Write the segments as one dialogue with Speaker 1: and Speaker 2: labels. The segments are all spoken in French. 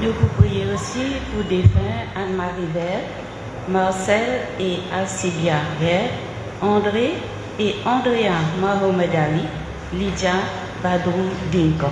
Speaker 1: Nous vous prions aussi pour défunts Anne-Marie Vert, Marcel et Alcibia Vert, André et Andrea Mohamed Ali, Lydia Badrou Dinko.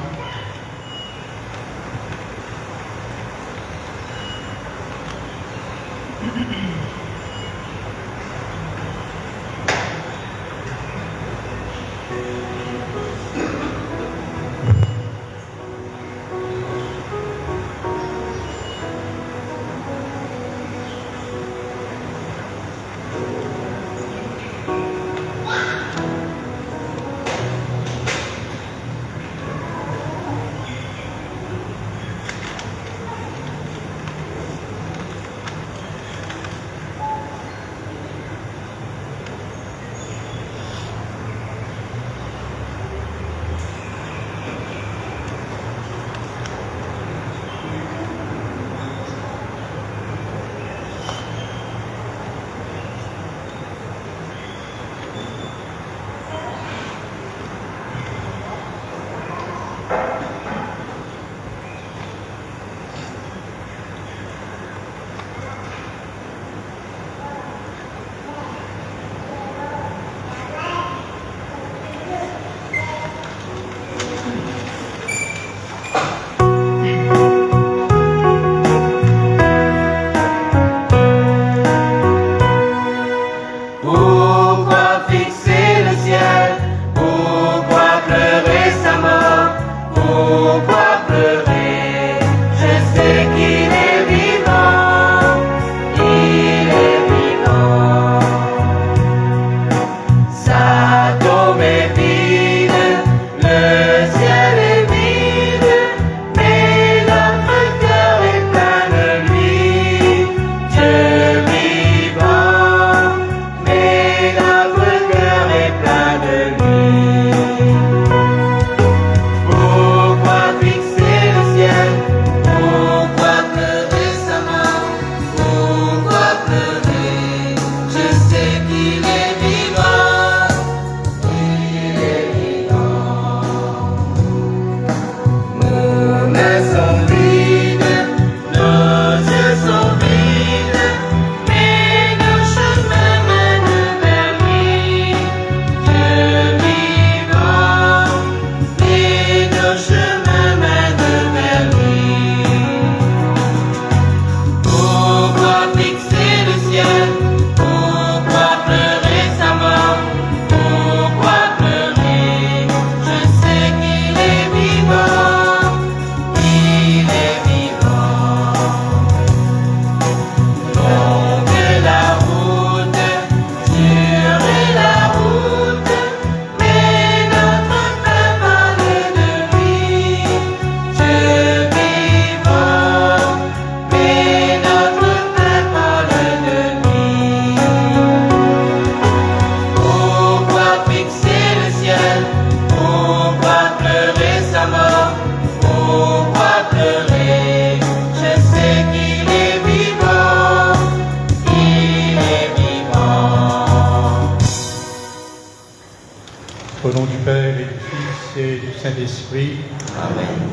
Speaker 2: Saint-Esprit. Amen.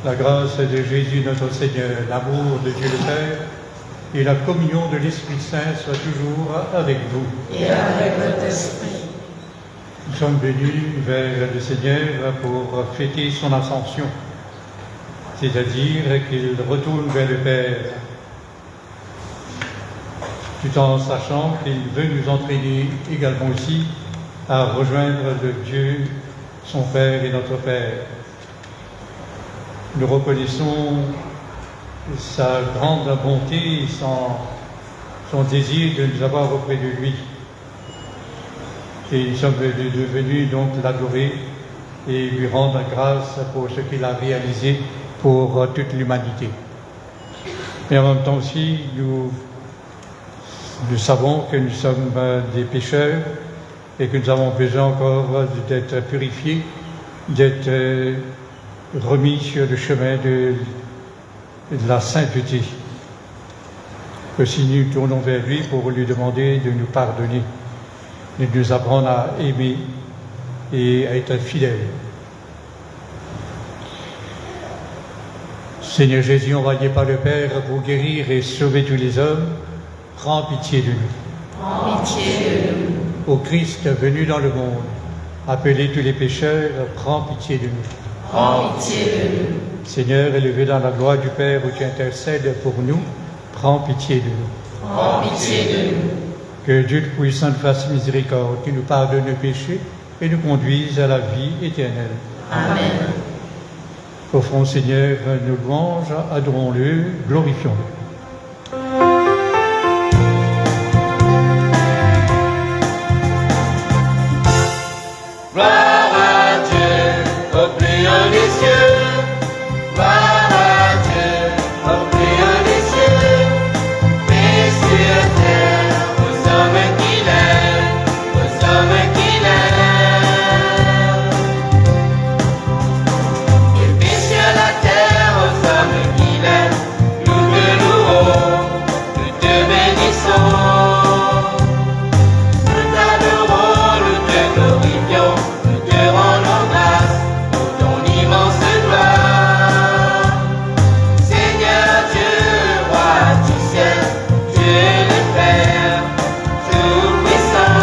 Speaker 2: La grâce de Jésus notre Seigneur, l'amour de Dieu le Père et la communion de l'Esprit Saint soient toujours avec vous.
Speaker 3: Et avec votre esprit.
Speaker 2: Nous sommes venus vers le Seigneur pour fêter son ascension, c'est-à-dire qu'il retourne vers le Père, tout en sachant qu'il veut nous entraîner également aussi à rejoindre le Dieu, son Père et notre Père. Nous reconnaissons sa grande bonté, son désir de nous avoir auprès de lui. Et nous sommes devenus donc l'adorer et lui rendre grâce pour ce qu'il a réalisé pour toute l'humanité. Mais en même temps aussi, nous savons que nous sommes des pécheurs et que nous avons besoin encore d'être purifiés, d'être remis sur le chemin de la sainteté. Aussi nous tournons vers lui pour lui demander de nous pardonner, de nous apprendre à aimer et à être fidèles. Seigneur Jésus, envoyé par le Père pour guérir et sauver tous les hommes, prends pitié de nous.
Speaker 3: Prends pitié de nous.
Speaker 2: Ô Christ venu dans le monde, appelez tous les pécheurs, prends pitié de nous.
Speaker 3: Prends pitié de nous.
Speaker 2: Seigneur, élevé dans la gloire du Père où tu intercèdes pour nous, prends pitié de nous.
Speaker 3: Prends pitié de nous.
Speaker 2: Que Dieu Tout-Puissant nous fasse miséricorde, qu'il nous pardonne nos péchés et nous conduise à la vie éternelle.
Speaker 3: Amen.
Speaker 2: Offrons, Seigneur, nos louanges, adorons-le, glorifions-le.
Speaker 4: Gloire à Dieu, au plus haut des cieux. Gloire à Dieu, au plus haut des cieux. Paix sur terre, aux hommes qu'il aime, aux hommes qu'il aime. Et paix sur la terre, aux hommes qu'il aime. Nous te louons, nous te bénissons. Nous t'adorons, nous te glorifions. Nous te rendons grâce pour ton immense gloire. Seigneur Dieu, roi du ciel, Dieu le Père, tout-puissant.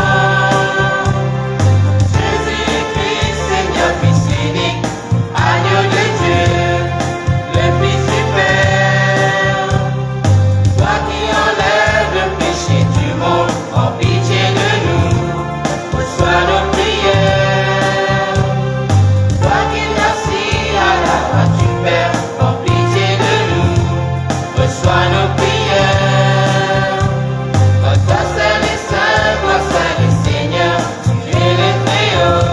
Speaker 4: Jésus-Christ, Seigneur, Fils unique, agneau de Dieu, le Fils du Père. Toi qui enlèves le péché du monde, prends pitié de nous, reçois nos prières. Toi qui assis à la droite du Père, prends pitié de nous, reçois nos prières. Toi seul et saint, toi seul et Seigneur, tu es le Très-Haut,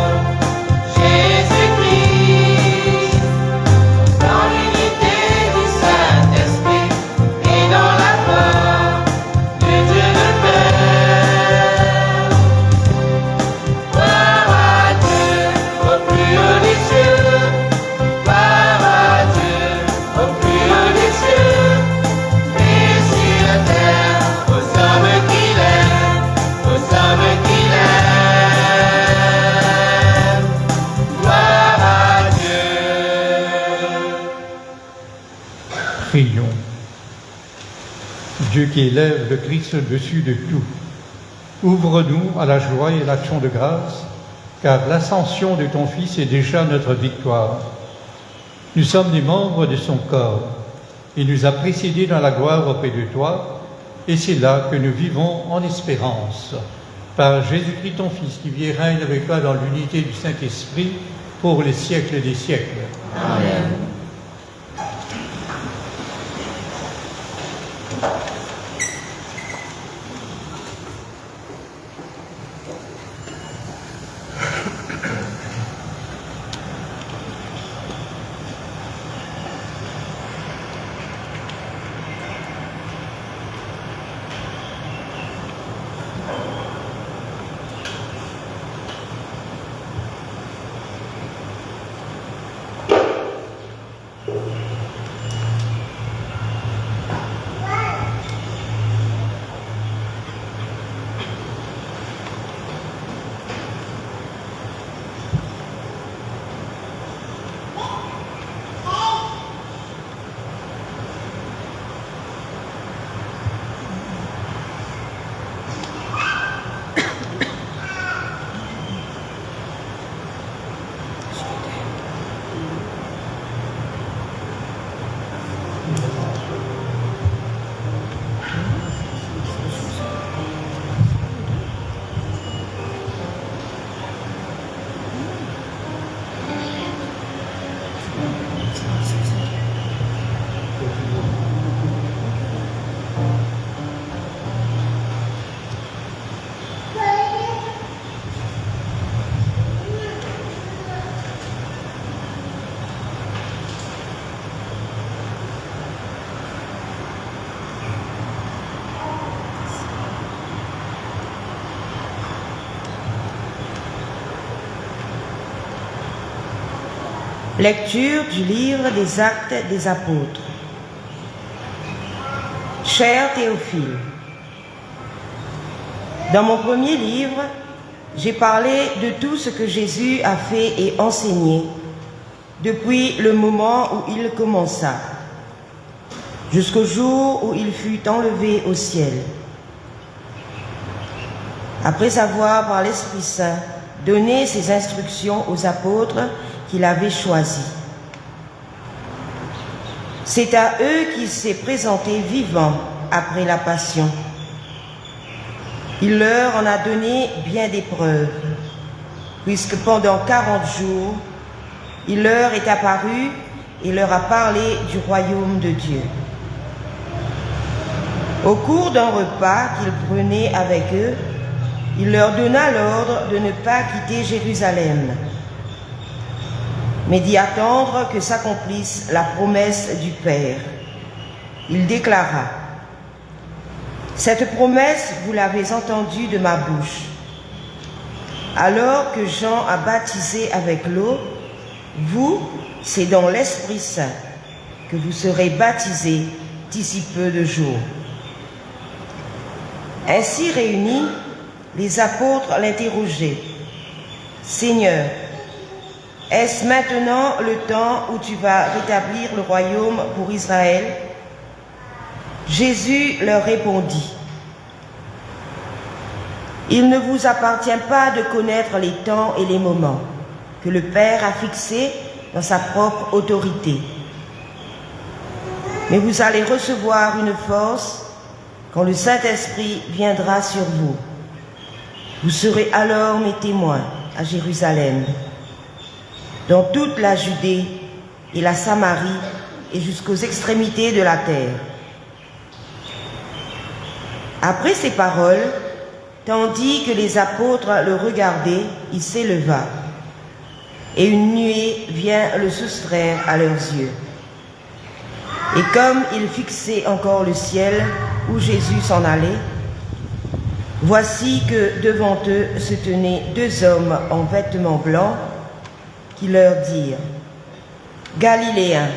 Speaker 4: Jésus-Christ. Dans l'unité du Saint-Esprit et dans la gloire de Dieu le Père. Gloire à Dieu, au plus haut des cieux. Gloire à Dieu, au plus haut des cieux. Et sur la terre, aux hommes qu'il aime, aux hommes qu'il aime. Gloire à Dieu.
Speaker 2: Prions. Dieu qui élève le Christ au-dessus de tout, ouvre-nous à la joie et l'action de grâce, car l'ascension de ton Fils est déjà notre victoire. Nous sommes des membres de son corps. Il nous a précédés dans la gloire auprès de toi, et c'est là que nous vivons en espérance. Par Jésus-Christ ton Fils, qui vit et règne avec toi dans l'unité du Saint-Esprit, pour les siècles des siècles.
Speaker 3: Amen.
Speaker 5: Lecture du livre des Actes des Apôtres. Cher Théophile, dans mon premier livre, j'ai parlé de tout ce que Jésus a fait et enseigné depuis le moment où il commença, jusqu'au jour où il fut enlevé au ciel. Après avoir, par l'Esprit Saint, donné ses instructions aux apôtres qu'il avait choisis. C'est à eux qu'il s'est présenté vivant après la Passion. Il leur en a donné bien des preuves, puisque pendant 40 jours, il leur est apparu et leur a parlé du royaume de Dieu. Au cours d'un repas qu'il prenait avec eux, il leur donna l'ordre de ne pas quitter Jérusalem, mais d'y attendre que s'accomplisse la promesse du Père. Il déclara: « Cette promesse, vous l'avez entendue de ma bouche. Alors que Jean a baptisé avec l'eau, vous, c'est dans l'Esprit Saint que vous serez baptisés d'ici peu de jours. » Ainsi réunis, les apôtres l'interrogeaient: « Seigneur, est-ce maintenant le temps où tu vas rétablir le royaume pour Israël ?» Jésus leur répondit: « Il ne vous appartient pas de connaître les temps et les moments que le Père a fixés dans sa propre autorité. Mais vous allez recevoir une force quand le Saint-Esprit viendra sur vous. Vous serez alors mes témoins à Jérusalem, dans toute la Judée et la Samarie et jusqu'aux extrémités de la terre. » Après ces paroles, tandis que les apôtres le regardaient, il s'éleva, et une nuée vint le soustraire à leurs yeux. Et comme ils fixaient encore le ciel où Jésus s'en allait, voici que devant eux se tenaient deux hommes en vêtements blancs qui leur dirent: « Galiléens,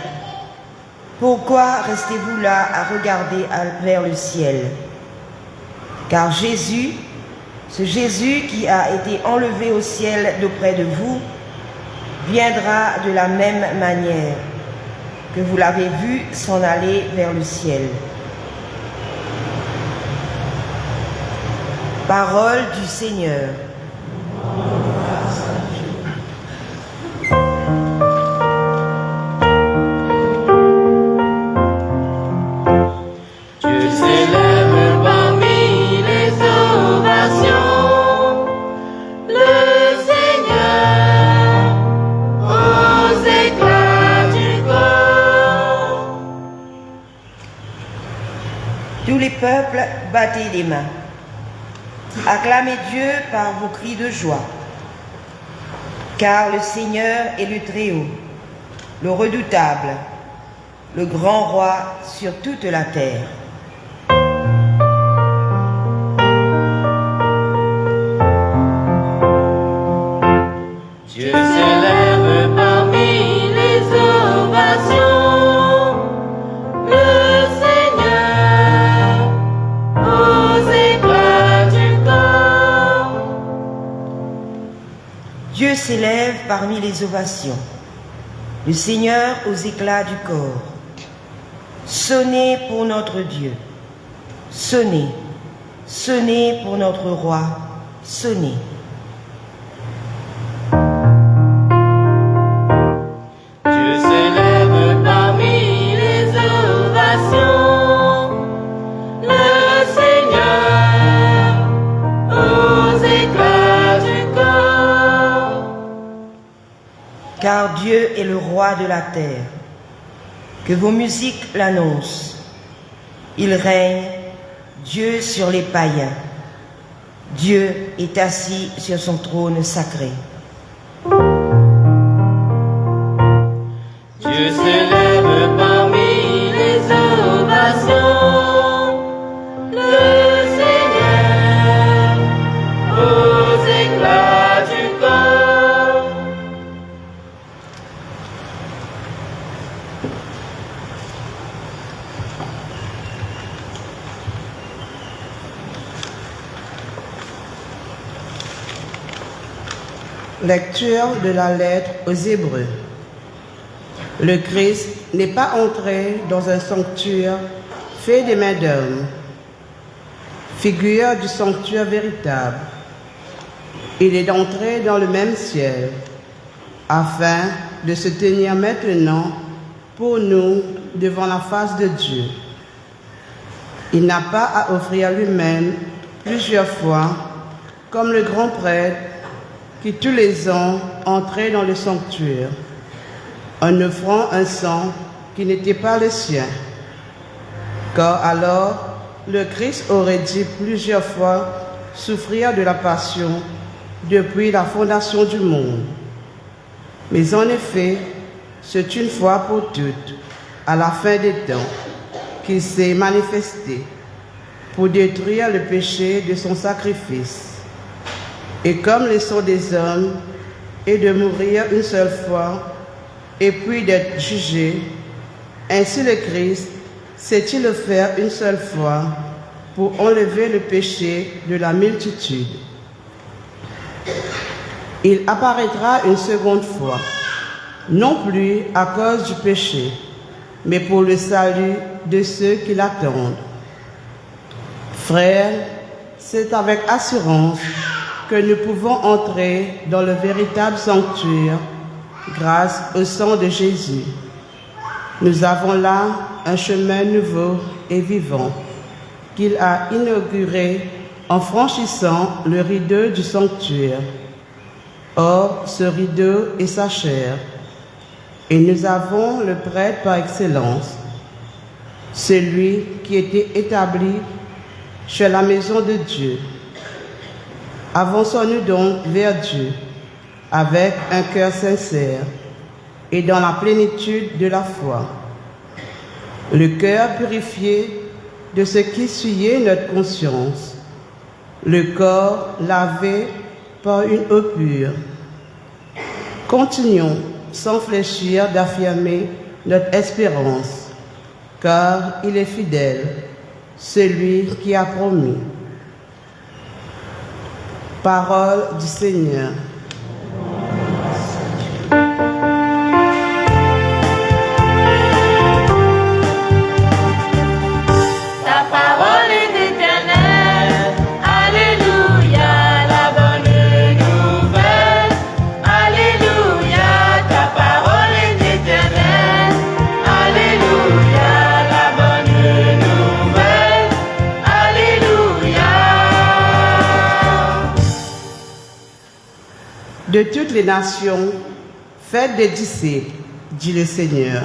Speaker 5: pourquoi restez-vous là à regarder vers le ciel ? Car Jésus, ce Jésus qui a été enlevé au ciel d'auprès de vous, viendra de la même manière que vous l'avez vu s'en aller vers le ciel. » Parole du Seigneur.
Speaker 4: Dieu s'élève parmi les ovations, le Seigneur aux éclats du corps.
Speaker 5: Tous les peuples, battez les mains. Acclamez Dieu par vos cris de joie. Car le Seigneur est le Très-Haut, le redoutable, le grand roi sur toute la terre.
Speaker 4: Dieu s'élève parmi les ovations, le Seigneur aux éclats du corps.
Speaker 5: Dieu s'élève parmi les ovations, le Seigneur aux éclats du corps. Sonnez pour notre Dieu, sonnez, sonnez pour notre roi, sonnez.
Speaker 4: Dieu s'élève parmi les ovations, le Seigneur aux éclats du corps.
Speaker 5: Car Dieu est le roi de la terre. Que vos musiques l'annoncent. Il règne, Dieu sur les païens. Dieu est assis sur son trône sacré.
Speaker 4: Dieu s'élève parmi les ovations, le Seigneur aux éclats du corps.
Speaker 6: Lecture de la lettre aux Hébreux. Le Christ n'est pas entré dans un sanctuaire fait des mains d'hommes, figure du sanctuaire véritable. Il est entré dans le même ciel, afin de se tenir maintenant pour nous devant la face de Dieu. Il n'a pas à offrir lui-même plusieurs fois, comme le grand prêtre qui tous les ans entrait dans le sanctuaire, en offrant un sang qui n'était pas le sien. Car alors, le Christ aurait dû plusieurs fois souffrir de la passion depuis la fondation du monde. Mais en effet, c'est une fois pour toutes, à la fin des temps, qu'il s'est manifesté pour détruire le péché de son sacrifice. Et comme le sang des hommes est de mourir une seule fois et puis d'être jugé, ainsi le Christ s'est-il offert une seule fois pour enlever le péché de la multitude. Il apparaîtra une seconde fois, non plus à cause du péché, mais pour le salut de ceux qui l'attendent. Frères, c'est avec assurance que nous pouvons entrer dans le véritable sanctuaire grâce au sang de Jésus. Nous avons là un chemin nouveau et vivant qu'il a inauguré en franchissant le rideau du sanctuaire. Or, ce rideau est sa chair, et nous avons le prêtre par excellence, celui qui était établi chez la maison de Dieu. Avançons-nous donc vers Dieu avec un cœur sincère et dans la plénitude de la foi. Le cœur purifié de ce qui souillait notre conscience, le corps lavé par une eau pure. Continuons sans fléchir d'affirmer notre espérance, car il est fidèle, celui qui a promis. Parole du Seigneur.
Speaker 4: Ta parole est éternelle. Alléluia, la bonne nouvelle. Alléluia, ta parole est éternelle. Alléluia, la bonne nouvelle. Alléluia.
Speaker 6: De toutes les nations, faites des disciples, dit le Seigneur.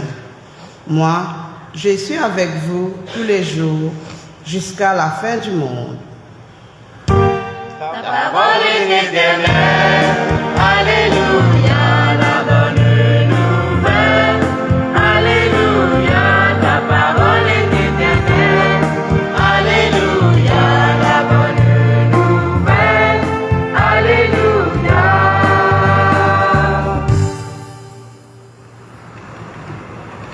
Speaker 6: Moi, je suis avec vous tous les jours jusqu'à la fin du monde.
Speaker 4: Ta parole est éternelle. Alléluia, la bonne nouvelle. Alléluia, ta parole est éternelle. Alléluia, la bonne nouvelle. Alléluia.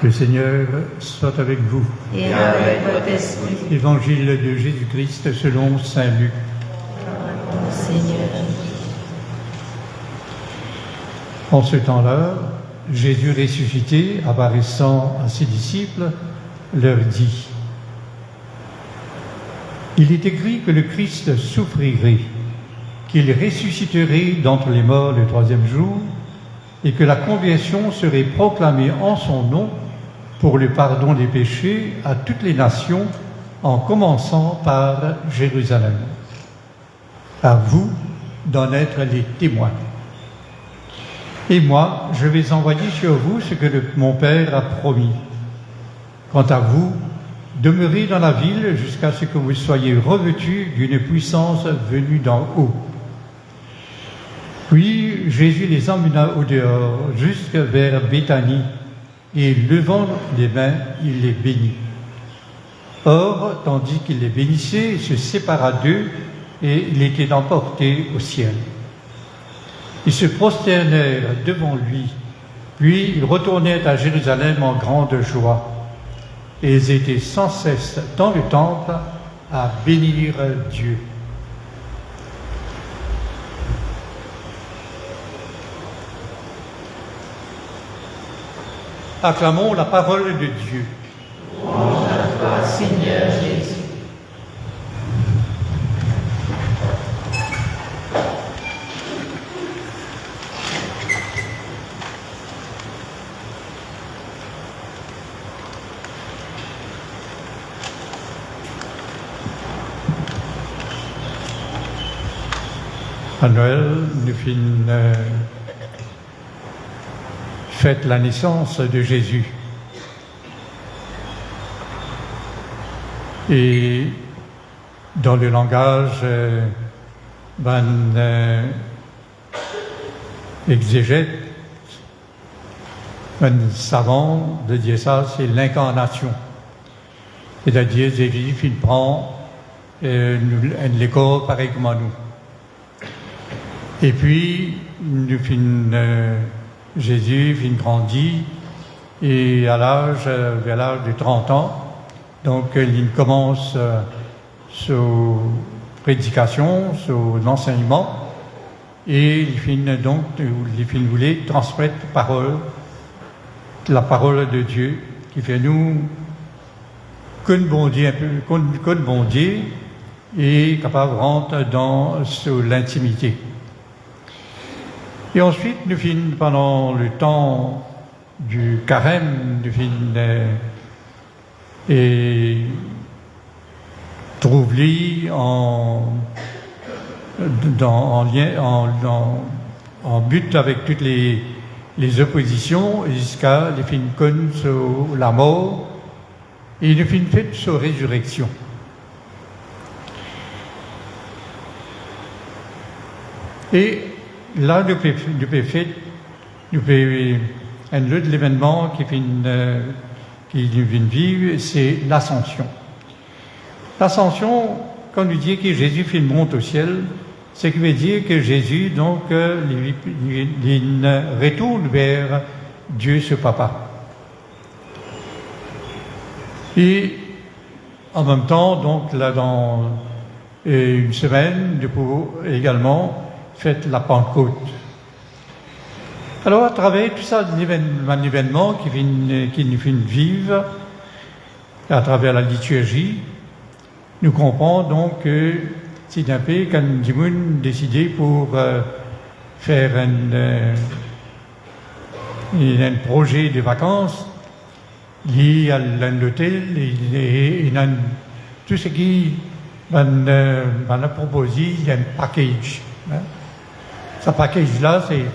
Speaker 2: Le Seigneur soit avec vous.
Speaker 3: Et avec votre esprit,
Speaker 2: Évangile de Jésus-Christ selon saint Luc.
Speaker 3: Seigneur.
Speaker 2: En ce temps-là, Jésus ressuscité, apparaissant à ses disciples, leur dit : Il est écrit que le Christ souffrirait, qu'il ressusciterait d'entre les morts le troisième jour, et que la conversion serait proclamée en son nom pour le pardon des péchés à toutes les nations, en commençant par Jérusalem. À vous d'en être les témoins. Et moi, je vais envoyer sur vous ce que mon Père a promis. Quant à vous, demeurez dans la ville jusqu'à ce que vous soyez revêtus d'une puissance venue d'en haut. Puis Jésus les emmena au dehors, jusque vers Béthanie, et levant les mains, il les bénit. Or, tandis qu'il les bénissait, il se sépara d'eux, et il était emporté au ciel. Ils se prosternèrent devant lui, puis ils retournèrent à Jérusalem en grande joie. Et ils étaient sans cesse dans le temple à bénir Dieu. Acclamons la parole de Dieu.
Speaker 3: Louange à toi, Seigneur Jésus.
Speaker 2: À Noël, nous finissons fête la naissance de Jésus. Et dans le langage exégète, savant de dire ça, c'est l'incarnation. C'est-à-dire Jésus, il prend les corps pareil comme à nous. Et puis, Jésus grandit et vers l'âge de 30 ans, donc il commence sa prédication, son enseignement, et il voulait transmettre la parole de Dieu, qui fait nous que le bon Dieu et capable de rentrer dans l'intimité. Et ensuite, nous finissons pendant le temps du carême, nous finissons et trouve-lui en but avec toutes les oppositions jusqu'à les fins connus sur la mort et nous finissons fait sur résurrection. Et là, nous pouvons un autre événement qui nous vient vivre, c'est l'ascension. L'ascension, quand nous dit que Jésus monte au ciel, c'est qui veut dire que Jésus, donc, il retourne vers Dieu, ce Papa. Et en même temps, donc, là, dans une semaine, nous pouvons également fête la Pentecôte. Alors, à travers tout ça, un événement qui nous fait vivre, à travers la liturgie, nous comprenons donc que c'est un peu quand nous avons décidé pour faire un projet de vacances lié à l'hôtel et tout ce qui m'a proposé, il y a un package. Hein. Ce package-là, c'est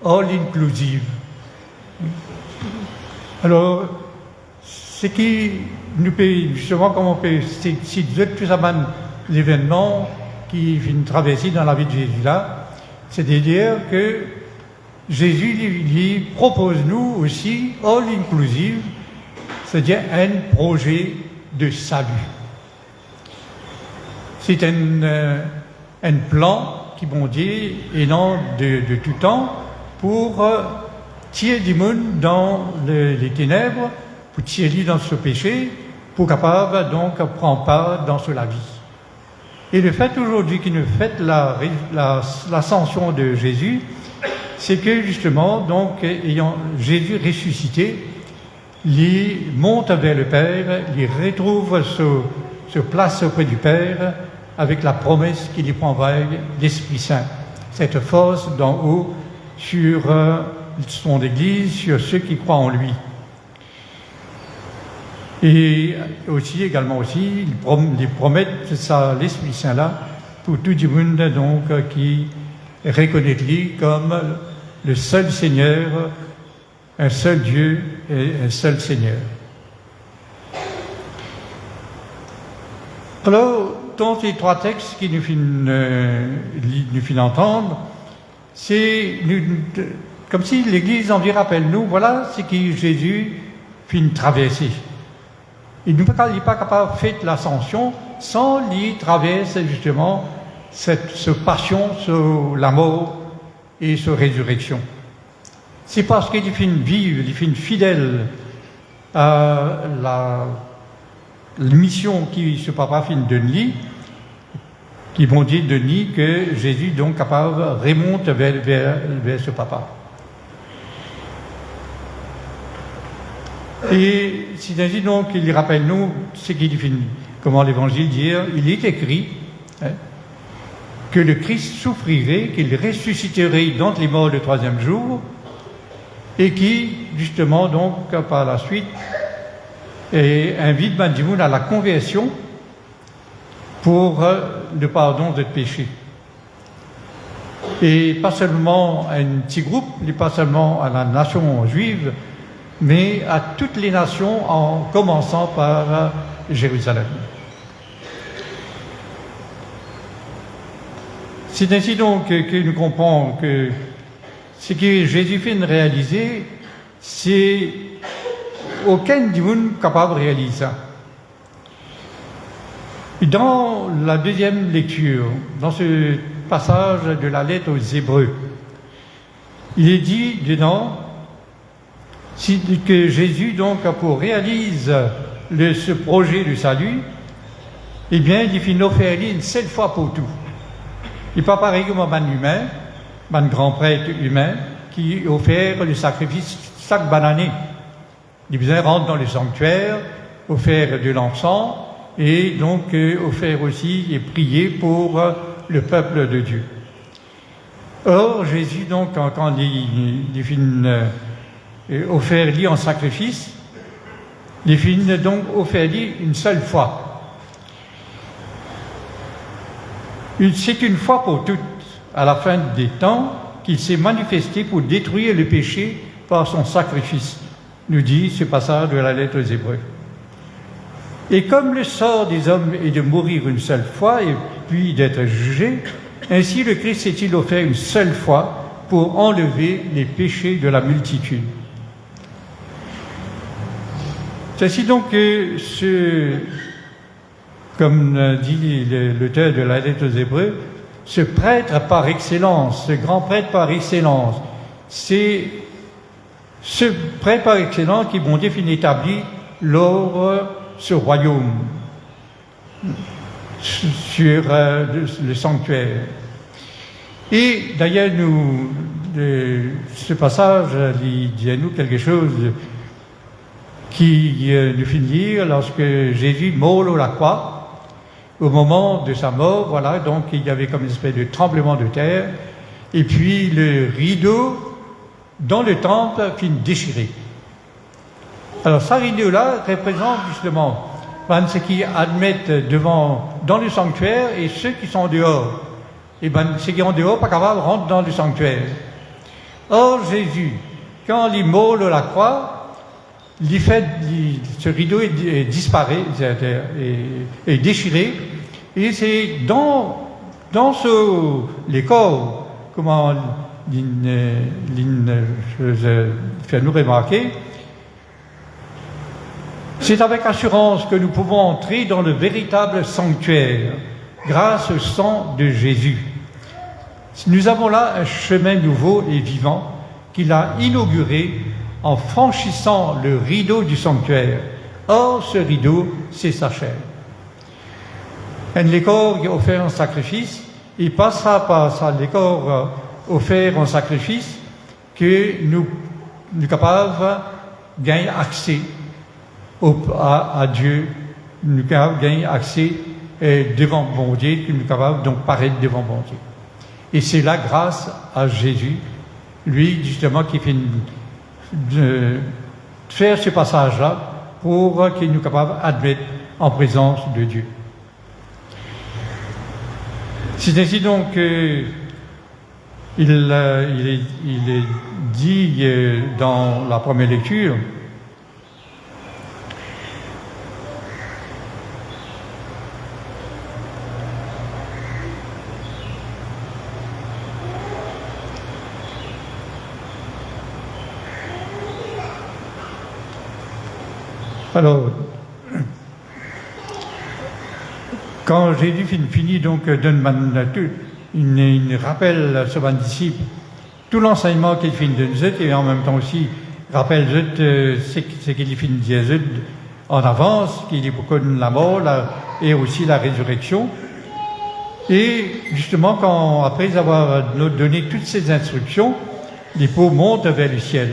Speaker 2: all inclusive. Alors, ce qui nous peut, justement, comme on peut, c'est tout ça, l'événement qui vient traverser dans la vie de Jésus là, c'est-à-dire que Jésus lui propose nous aussi all inclusive, c'est-à-dire un projet de salut. C'est un plan qui bon Dieu et non de tout temps pour tirer du monde dans les ténèbres, pour tirer dans ce péché, pour capable donc prendre part dans la vie. Et le fait aujourd'hui qu'il nous fait l'ascension de Jésus, c'est que justement, donc, ayant Jésus ressuscité, il monte vers le Père, il retrouve se place auprès du Père avec la promesse qu'il y prendra l'Esprit Saint. Cette force d'en haut sur son Église, sur ceux qui croient en lui. Et aussi, également aussi, il promet ça, l'Esprit Saint là, pour tout le monde donc, qui reconnaît lui comme le seul Seigneur, un seul Dieu et un seul Seigneur. Alors, dans ces trois textes qui nous finissent entendre, c'est comme si l'Église en dit rappelle-nous, voilà ce que Jésus finit traverser. Il n'est pas capable de faire l'ascension sans lui traverser justement cette passion sur la mort et sur la résurrection. C'est parce qu'il finit vivre, il finit fidèle à la mission qui ce papa finit de lui, qui vont dire de lui que Jésus donc capable remonte vers ce papa. Et c'est ainsi donc qu'il rappelle nous ce qu'il finit. Comment l'évangile dit, il est écrit que le Christ souffrirait, qu'il ressusciterait d'entre les morts le troisième jour, et qui, justement, donc, par la suite, invite Bandimoun à la conversion pour le pardon de péché. Et pas seulement à un petit groupe, et pas seulement à la nation juive, mais à toutes les nations, en commençant par Jérusalem. C'est ainsi donc que nous comprenons que ce que Jésus fait de réaliser, c'est aucun du monde capable de réaliser ça. Dans la deuxième lecture, dans ce passage de la lettre aux Hébreux, il est dit dedans que Jésus, donc, pour réaliser ce projet du salut, eh bien, il fait offrir une seule fois pour tout. Il n'est pas pareil comme un humain, un grand prêtre humain, qui offert le sacrifice chaque année. Il besoin rentre dans le sanctuaire, offert de l'encens, et donc offert aussi et prier pour le peuple de Dieu. Or, Jésus, donc, quand il finit offert lui en sacrifice, il finit donc offert lui une seule fois. C'est une fois pour toutes, à la fin des temps, qu'il s'est manifesté pour détruire le péché par son sacrifice, nous dit ce passage de la lettre aux Hébreux. Et comme le sort des hommes est de mourir une seule fois et puis d'être jugé, ainsi le Christ s'est-il offert une seule fois pour enlever les péchés de la multitude. C'est ainsi donc que comme dit l'auteur de la lettre aux Hébreux, ce prêtre par excellence, ce grand prêtre par excellence, c'est ce prêtre par excellence qui bon Dieu finit établi lors ce royaume sur le sanctuaire. Et d'ailleurs, ce passage il dit à nous quelque chose qui nous fait lire lorsque Jésus mort à la croix. Au moment de sa mort, voilà, donc il y avait comme une espèce de tremblement de terre, et puis le rideau dans le temple fut déchiré. Alors, ce rideau-là représente justement ceux qui admettent dans le sanctuaire et ceux qui sont dehors. Et ceux qui sont dehors, pas capables, rentrent dans le sanctuaire. Or, Jésus, quand il mort à la croix, ce rideau est disparu, est déchiré, et c'est dans les corps, comment fait nous remarquer, c'est avec assurance que nous pouvons entrer dans le véritable sanctuaire, grâce au sang de Jésus. Nous avons là un chemin nouveau et vivant qu'il a inauguré en franchissant le rideau du sanctuaire. Or, ce rideau, c'est sa chair. Un corps offert en sacrifice, il passera par ça, les corps offerts en sacrifice, que nous capables de gagner accès à Dieu, nous capables de gagner accès devant bon Dieu, que nous capables donc paraître devant bon Dieu. Et c'est là grâce à Jésus, lui justement qui fait de faire ce passage-là pour qu'il nous capable d'admettre en présence de Dieu. C'est ainsi donc il est dit dans la première lecture alors, quand Jésus finit donc il rappelle sur ses disciples tout l'enseignement qu'il finit de nous et en même temps aussi rappelle ce qu'il finit de dire en avance, qu'il est pour connaître la mort et aussi la résurrection. Et justement, après avoir donné toutes ces instructions, les peaux montent vers le ciel.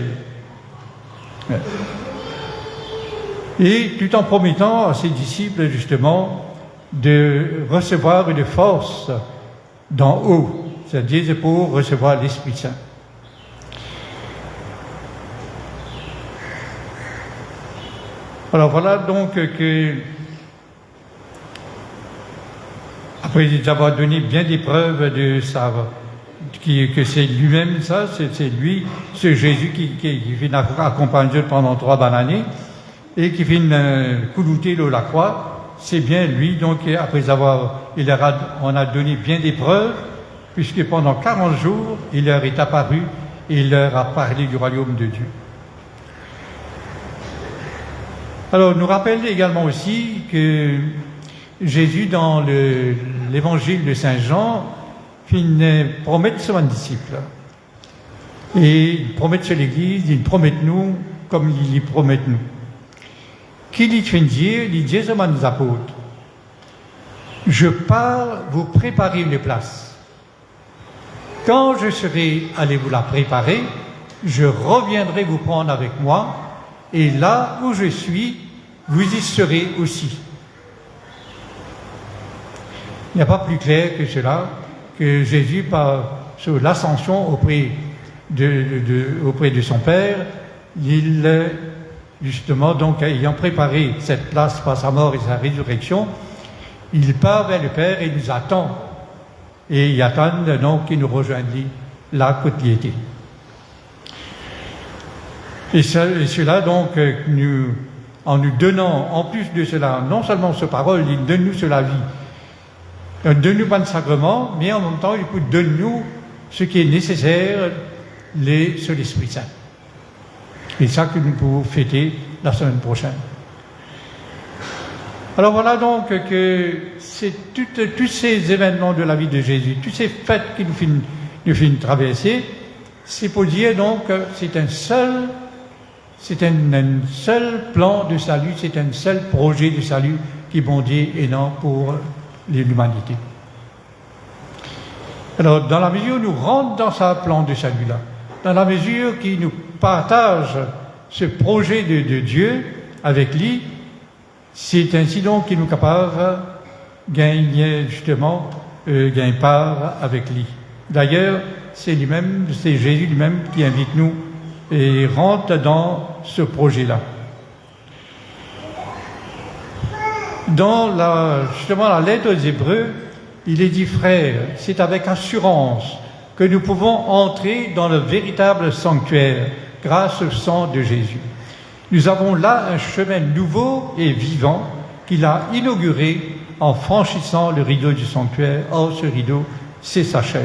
Speaker 2: Et tout en promettant à ses disciples, justement, de recevoir une force d'en haut, c'est-à-dire pour recevoir l'Esprit Saint. Alors voilà donc que, après avoir donné bien des preuves de ça, que c'est lui-même ça, c'est lui, ce Jésus qui vient accompagner pendant 3 bonnes années et qui vient coulouter la croix, c'est bien lui, donc après on a donné bien des preuves, puisque pendant 40 jours, il leur est apparu et il leur a parlé du royaume de Dieu. Alors, nous rappelle également aussi que Jésus, dans l'évangile de Saint Jean, promet sur un disciple. Et il promet sur l'Église, il promet nous comme il y promet nous. Qu'il dit dire, il dit aux apôtres, je pars vous préparer une place. Quand je serai allé vous la préparer, je reviendrai vous prendre avec moi, et là où je suis, vous y serez aussi. Il n'y a pas plus clair que cela, que Jésus, sur l'ascension auprès de son Père, il, justement, donc, ayant préparé cette place par sa mort et sa résurrection, il part vers le Père et nous attend. Et il attend donc qu'il nous rejoigne là où il était. Et cela, donc, en nous donnant, en plus de cela, non seulement sa parole, il donne-nous sur la vie, donne-nous pas de sacrement, mais en même temps, il donne-nous ce qui est nécessaire sur l'Esprit Saint. Et ça que nous pouvons fêter la semaine prochaine. Alors voilà donc que c'est tous ces événements de la vie de Jésus, tous ces fêtes qui nous finissent traverser, c'est pour dire donc que c'est un seul plan de salut, c'est un seul projet de salut qui est bon Dieu et non pour l'humanité. Alors, dans la mesure où nous rentrons dans ce plan de salut-là, dans la mesure qu'il nous partage ce projet de Dieu avec lui, c'est ainsi donc qu'il nous est capable de gagner justement, gagner part avec lui. D'ailleurs, c'est Jésus lui-même qui invite nous et rentre dans ce projet-là. Dans justement la lettre aux Hébreux, il est dit, frères, c'est avec assurance que nous pouvons entrer dans le véritable sanctuaire grâce au sang de Jésus. Nous avons là un chemin nouveau et vivant qu'il a inauguré en franchissant le rideau du sanctuaire. Or, ce rideau, c'est sa chair.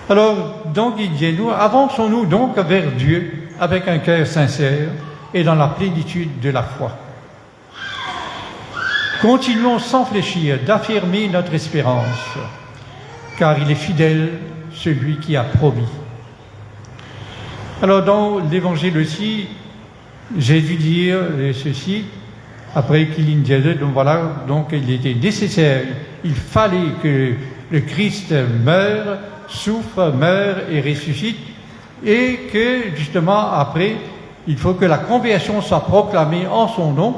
Speaker 2: Alors, donc, il dit, nous avançons-nous donc vers Dieu avec un cœur sincère et dans la plénitude de la foi. Continuons sans fléchir d'affirmer notre espérance, car il est fidèle, celui qui a promis. Alors, dans l'Évangile aussi, Jésus dit ceci, après qu'il disait, donc voilà, donc il était nécessaire, il fallait que le Christ meure, souffre, meure et ressuscite, et que, justement, après, il faut que la conversion soit proclamée en son nom,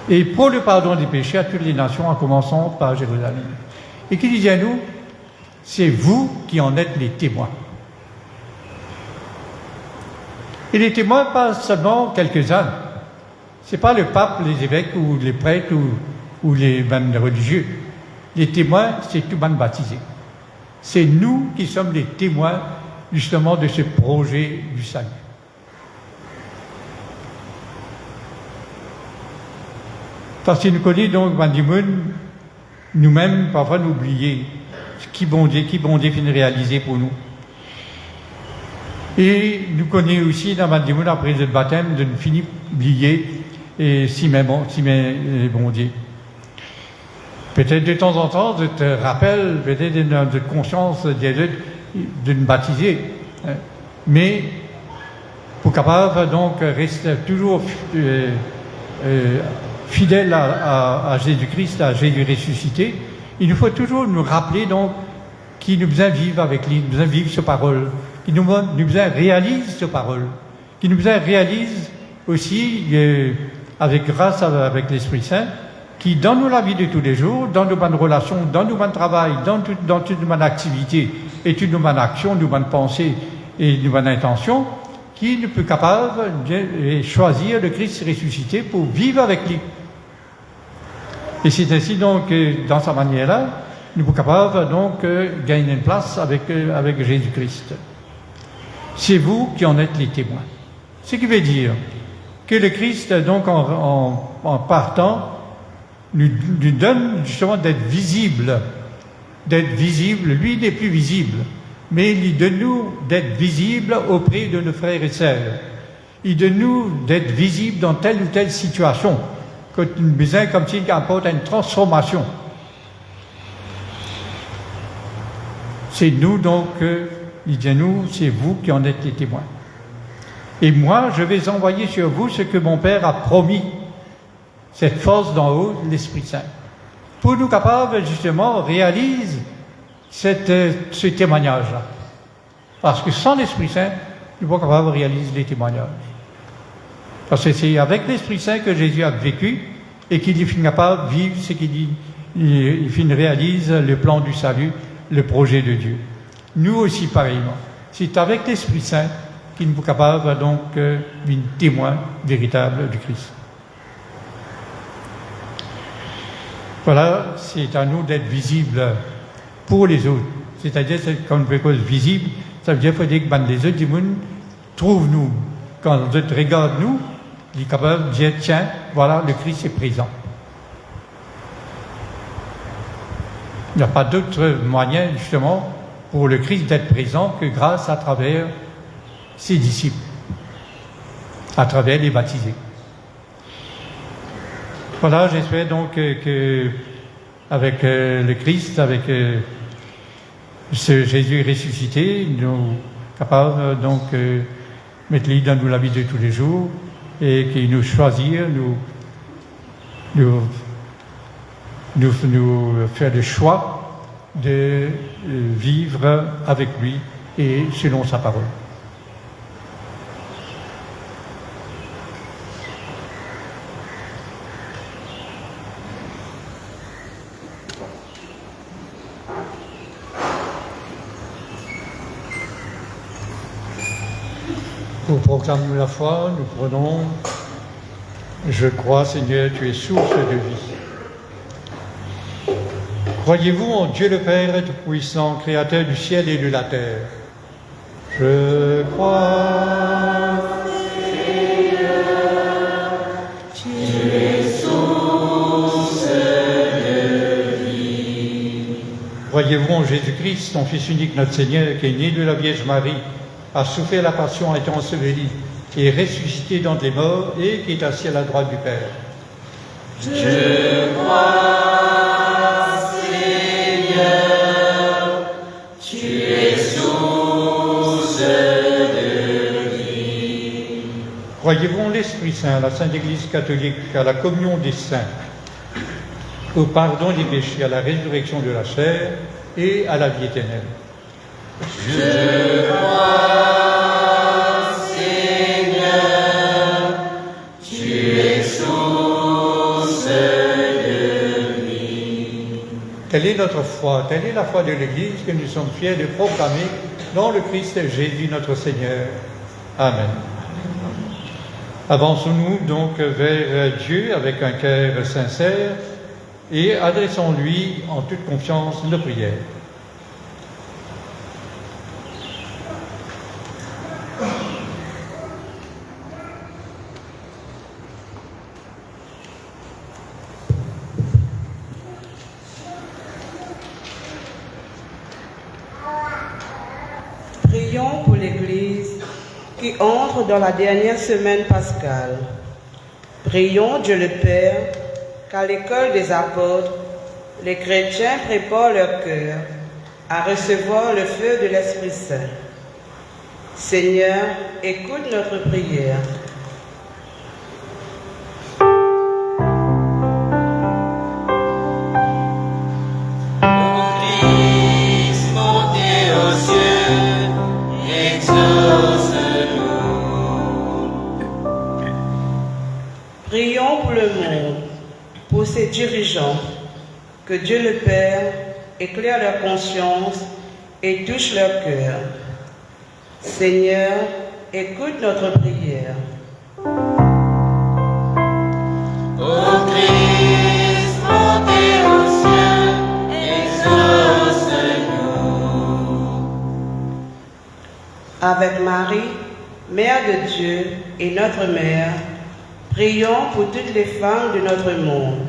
Speaker 2: et pour le pardon des péchés à toutes les nations, en commençant par Jérusalem. Et qu'il dit à nous, c'est vous qui en êtes les témoins. Et les témoins, pas seulement quelques-uns. Ce n'est pas le pape, les évêques ou les prêtres ou les même religieux. Les témoins, c'est tout le monde baptisé. C'est nous qui sommes les témoins, justement, de ce projet du salut. Parce que nous connaissons donc, nous-mêmes, parfois nous oublier ce qui bon Dieu finit réaliser pour nous. Et nous connaissons aussi dans Mandimoun, après le baptême, de nous finir oublier et si mais bon Dieu. Peut-être de temps en temps, je te rappelle, peut-être de notre conscience de nous baptiser. Mais pour capable donc rester toujours fidèle à Jésus-Christ, à Jésus ressuscité, il nous faut toujours nous rappeler donc qu'il nous besoin vivre avec lui, nous besoin vivre sa parole, qu'il nous besoin réaliser sa parole, qui nous réalise aussi, avec grâce avec l'Esprit Saint, qui dans nos la vie de tous les jours, dans nos bonnes relations, dans nos bonnes travail, dans toute nos bonnes activités et toutes nos bonnes actions, nos bonnes pensées et nos bonnes intentions, qui nous peut capable de choisir le Christ ressuscité pour vivre avec lui. Et c'est ainsi donc, dans sa manière-là, nous sommes capables donc gagner une place avec Jésus-Christ. C'est vous qui en êtes les témoins. Ce qui veut dire que le Christ, donc en partant, nous donne justement d'être visible. D'être visible, lui il n'est plus visible, mais il donne nous d'être visible auprès de nos frères et sœurs. Il donne nous d'être visible dans telle ou telle situation, quand nous besoin comme s'il apporte une transformation. C'est nous donc, il dit nous, c'est vous qui en êtes les témoins. Et moi, je vais envoyer sur vous ce que mon Père a promis, cette force d'en haut, l'Esprit Saint, pour nous capables justement réaliser ce témoignage-là. Parce que sans l'Esprit Saint, nous ne sommes pas capables de réaliser les témoignages. Parce que c'est avec l'Esprit Saint que Jésus a vécu et qu'il est capable de vivre ce qu'il dit, il réalise le plan du salut, le projet de Dieu. Nous aussi pareillement. C'est avec l'Esprit Saint qu'il nous est capable donc d'un témoin véritable du Christ. Voilà, c'est à nous d'être visibles pour les autres. C'est-à-dire, quand on veut cause visible, ça veut dire qu'il faut dire que les autres du monde trouvent nous. Quand les autres regardent nous, ils sont capables de dire, tiens, voilà, le Christ est présent. Il n'y a pas d'autre moyen, justement, pour le Christ d'être présent que grâce à travers ses disciples, à travers les baptisés. Voilà, j'espère donc que avec le Christ, avec ce Jésus ressuscité, nous sommes capables donc mettre lui dans la vie de tous les jours et qu'il nous choisisse, nous faire le choix de vivre avec lui et selon sa parole. Pour proclamer la foi, nous prenons « Je crois, Seigneur, tu es source de vie ». Croyez-vous en Dieu le Père Tout-Puissant, Créateur du ciel et de la terre? Je crois, Seigneur, tu es source de vie. Croyez-vous en Jésus-Christ, ton Fils unique, notre Seigneur, qui est né de la Vierge Marie, a souffert la passion, a été enseveli, et est ressuscité d'entre les morts, et qui est assis à la droite du Père? Je crois, Seigneur, tu es source de vie. Croyez-vous en l'Esprit Saint, la Sainte Église catholique, à la communion des saints, au pardon des péchés, à la résurrection de la chair et à la vie éternelle? Je crois, Seigneur, tu es source de vie. Telle est notre foi, telle est la foi de l'Église que nous sommes fiers de proclamer dans le Christ Jésus notre Seigneur. Amen. Avançons-nous donc vers Dieu avec un cœur sincère et adressons-lui en toute confiance nos prières.
Speaker 6: Prions pour l'Église qui entre dans la dernière semaine pascale. Prions Dieu le Père qu'à l'école des apôtres, les chrétiens préparent leur cœur à recevoir le feu de l'Esprit Saint. Seigneur, écoute notre prière. le monde, pour ses dirigeants, que Dieu le Père éclaire leur conscience et touche leur cœur. Seigneur, écoute notre prière.
Speaker 4: Ô Christ, montez au ciel, exauce-nous.
Speaker 6: Avec Marie, Mère de Dieu et notre Mère, prions pour toutes les femmes de notre monde,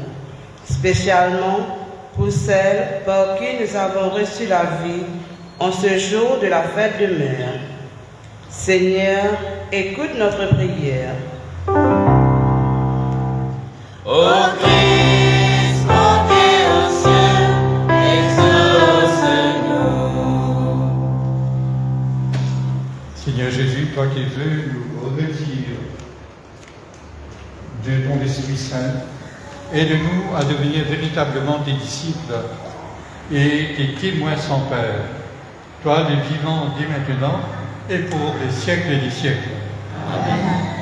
Speaker 6: spécialement pour celles par qui nous avons reçu la vie en ce jour de la fête de Mère. Seigneur, écoute notre prière.
Speaker 4: Ô Christ, montez au ciel, exauce-nous.
Speaker 2: Seigneur Jésus, toi qui veux nous revêtir de ton Esprit Saint, aide-nous à devenir véritablement tes disciples et tes témoins sans peur. Toi, le vivant dès maintenant et pour les siècles des siècles. Amen.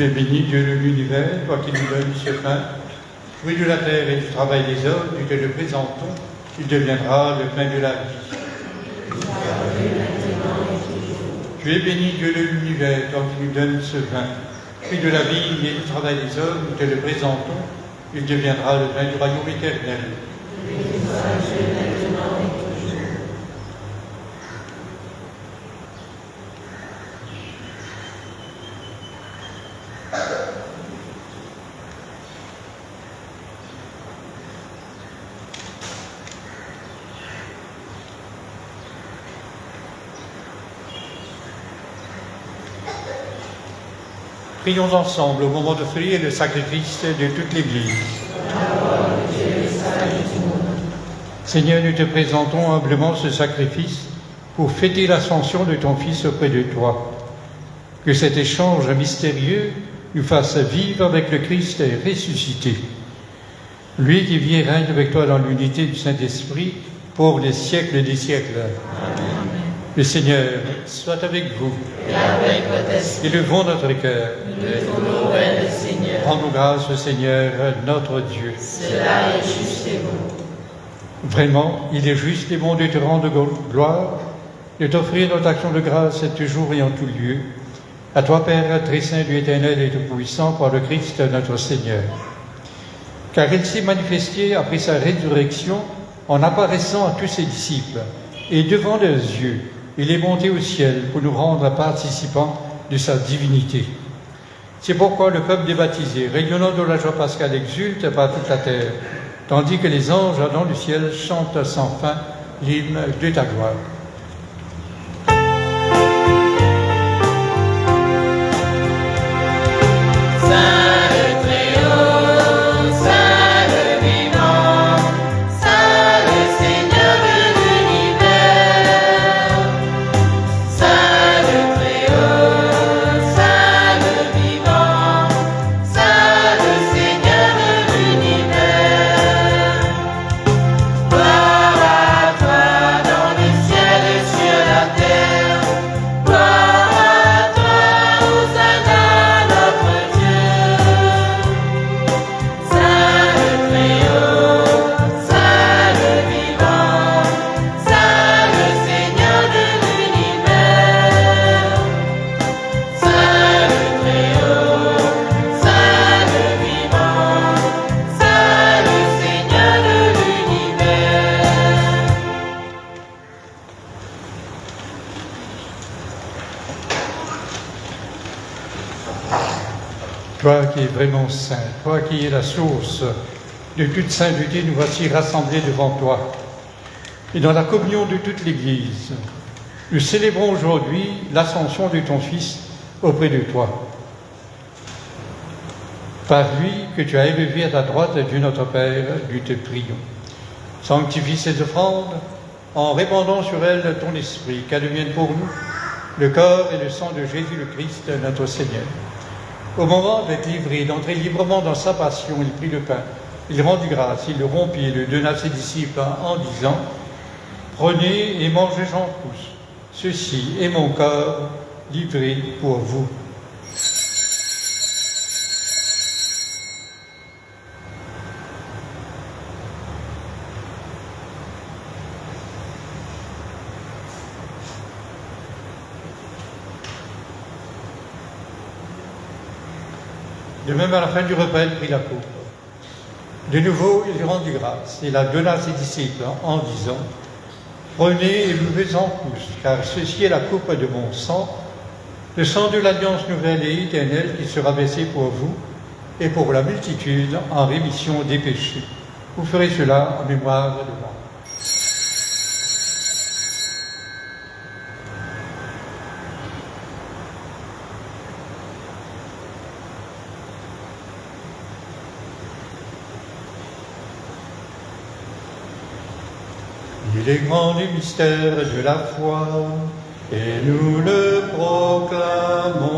Speaker 2: Tu es béni, Dieu de l'univers, toi qui nous donnes ce pain, fruit de la terre et du travail des hommes, nous te le présentons, il deviendra le pain de la vie. Tu es béni, Dieu de l'univers, toi qui nous donnes ce pain, fruit de la vie et du travail des hommes, nous te le présentons, il deviendra le pain du royaume éternel. Prions ensemble au moment d'offrir le sacrifice de toute l'Église. Seigneur, nous te présentons humblement ce sacrifice pour fêter l'ascension de ton Fils auprès de toi. Que cet échange mystérieux nous fasse vivre avec le Christ ressuscité. Lui qui vit et règne avec toi dans l'unité du Saint-Esprit pour les siècles des siècles. Amen. Le Seigneur soit avec vous.
Speaker 3: Et avec votre esprit.
Speaker 2: Élevons notre cœur.
Speaker 3: Nous le tournons vers le Seigneur.
Speaker 2: Rendons grâce au Seigneur, notre Dieu.
Speaker 3: Cela est juste et bon.
Speaker 2: Vraiment, il est juste et bon de te rendre gloire, de t'offrir notre action de grâce toujours et en tout lieu. À toi, Père, très saint, Dieu éternel et tout-puissant, par le Christ notre Seigneur. Car il s'est manifesté après sa résurrection en apparaissant à tous ses disciples, et devant leurs yeux, il est monté au ciel pour nous rendre participants de sa divinité. C'est pourquoi le peuple des baptisés, rayonnant de la joie pascale, exulte par toute la terre, tandis que les anges dans le ciel chantent sans fin l'hymne de ta gloire. Toi qui es vraiment saint, toi qui es la source de toute sainteté, nous voici rassemblés devant toi. Et dans la communion de toute l'Église, nous célébrons aujourd'hui l'ascension de ton Fils auprès de toi. Par lui que tu as élevé à ta droite, Dieu notre Père, nous te prions. Sanctifie ces offrandes en répandant sur elles ton esprit, qu'elles deviennent pour nous le corps et le sang de Jésus le Christ, notre Seigneur. Au moment d'être livré, d'entrer librement dans sa passion, il prit le pain, il rendit grâce, il le rompit et le donna à ses disciples en disant « Prenez et mangez-en tous, ceci est mon corps livré pour vous. » De même, à la fin du repas, il prit la coupe. De nouveau, il rendit grâce et la donna à ses disciples en disant « Prenez et buvez-en tous, car ceci est la coupe de mon sang, le sang de l'alliance nouvelle et éternelle qui sera versé pour vous et pour la multitude en rémission des péchés. Vous ferez cela en mémoire de moi. » Il est grand du mystère de la foi, et nous le proclamons.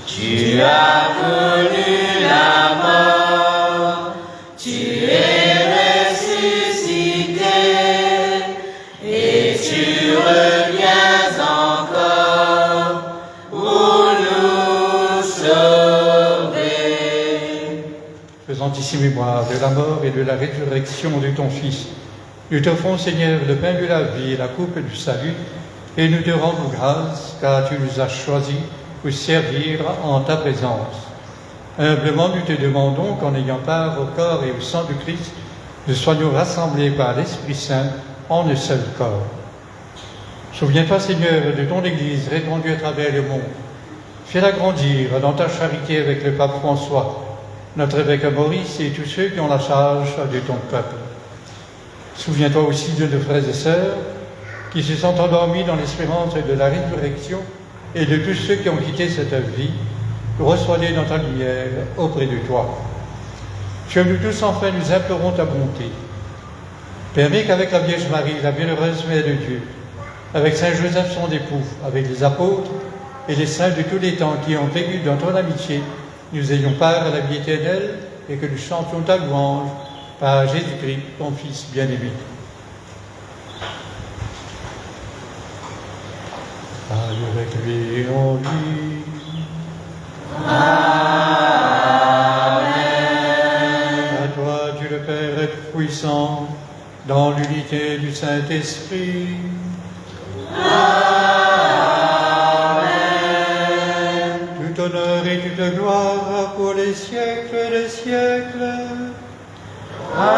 Speaker 4: Tu as connu la mort, tu es ressuscité, et tu reviens encore pour nous sauver.
Speaker 2: Faisant ici mémoire de la mort et de la résurrection de ton Fils, nous t'offrons, Seigneur, le pain de la vie et la coupe du salut, et nous te rendons grâce, car tu nous as choisis pour servir en ta présence. Humblement, nous te demandons qu'en ayant part au corps et au sang du Christ, nous soyons rassemblés par l'Esprit Saint en un seul corps. Souviens-toi, Seigneur, de ton Église répandue à travers le monde. Fais-la grandir dans ta charité avec le pape François, notre évêque Maurice et tous ceux qui ont la charge de ton peuple. Souviens-toi aussi de nos frères et sœurs qui se sont endormis dans l'espérance de la résurrection et de tous ceux qui ont quitté cette vie, reçois-les dans ta lumière auprès de toi. Sur nous tous, enfin, nous implorons ta bonté. Permets qu'avec la Vierge Marie, la bienheureuse Mère de Dieu, avec Saint Joseph son époux, avec les apôtres et les saints de tous les temps qui ont vécu dans ton amitié, nous ayons part à la vie éternelle et que nous chantions ta louange par Jésus-Christ, ton Fils bien-aimé. Allez avec lui en lui. Amen. À toi, Dieu le Père Tout-Puissant, dans l'unité du Saint-Esprit. Amen. Tout honneur et toute gloire pour les siècles des siècles. Amen.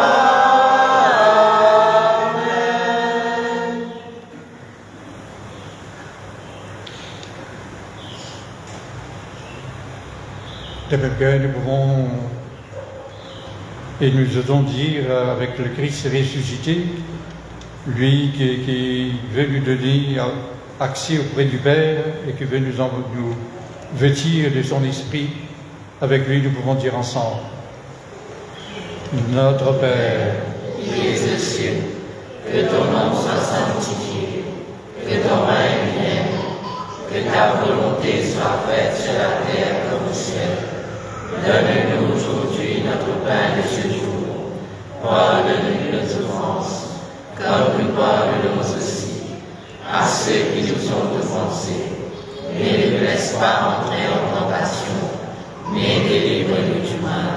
Speaker 2: De même que nous pouvons et nous osons dire avec le Christ ressuscité, lui qui veut nous donner accès auprès du Père et qui veut nous vêtir de son esprit, avec lui nous pouvons dire ensemble: Notre Père,
Speaker 3: qui es aux cieux, que ton nom soit sanctifié, que ton règne vienne, que ta volonté soit faite sur la terre comme au ciel. Donne-nous aujourd'hui notre pain de ce jour. Pardonne-nous nos offenses, comme nous pardonnons aussi à ceux qui nous ont offensés. Et ne nous laisse pas entrer en tentation, mais délivre-nous du mal.